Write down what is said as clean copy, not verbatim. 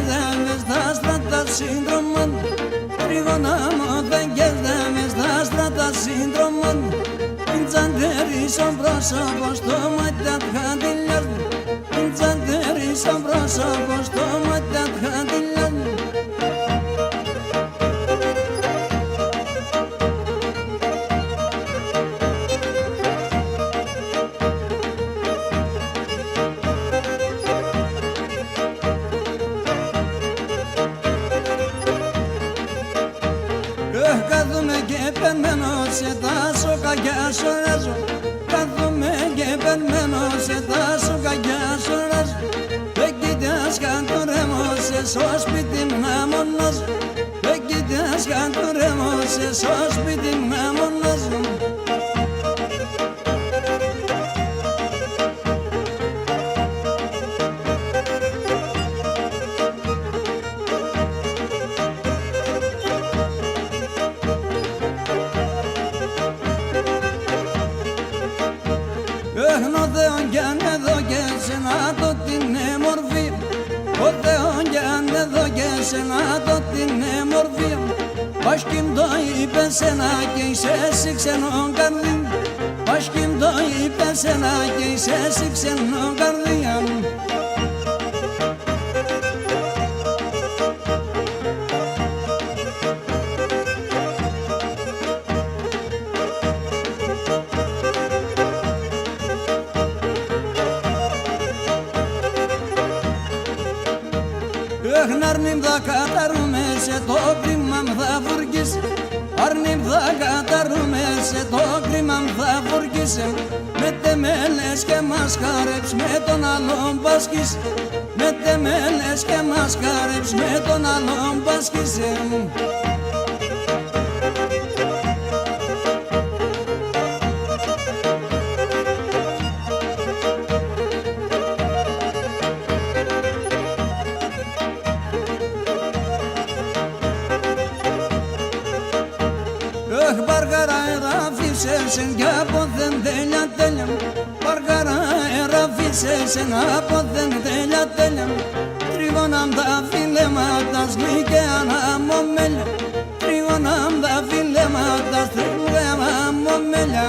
γεύδαμε στα στράτα σύντρομον. Τρίγωνα μου δεν γεύδαμε στα στράτα σύντρομον. Τζαντερίσον πρόσωπο στο μάτια τχαντιλιάς μου. Τζαντερίσον πρόσωπο στο μάτια τχαντιλιάς μου. Κάθομαι και περμένω σε τα σοκακιά σωράζω. Κάθομαι και περμένω σε τα σοκακιά σωράζω. Δεν κοιτάς καν το ρέμο σε στο σπίτι μου να μονάζω. Δεν κοιτάς καν το ρέμο σε στο σπίτι μου να μονάζω. Ο Θεόν κι αν εδώ και σένα το την μορφή. Ο Θεόν κι αν εδώ και σένα το την μορφή. Πաշκίμ το είπε σένα και είσαι εσύ ξενό καρδί. Πաշκίμ το είπε σένα και είσαι εσύ ξενό καρδιά. Αρνήμ θα καταρούμε σε το κρίμα μ' θα βουργήσει. Αρνήμ θα καταρούμε σε το κρίμα μ' θα βουργήσει. Με τεμέλες και μας χαρέψ με τον άλλον πασκήσει. Με τεμέλες και μας χαρέψ με τον άλλον πασκήσει. Μπαργαρά εραφίσεσεν κι από δεν τέλεια τέλεια. Μπαργαρά εραφίσεσεν από δεν τέλεια τέλεια. Τρίγωναν τα φιλέματα σλίκαια αναμομέλια. Τρίγωναν τα φιλέματα σλίκαια αναμομέλια.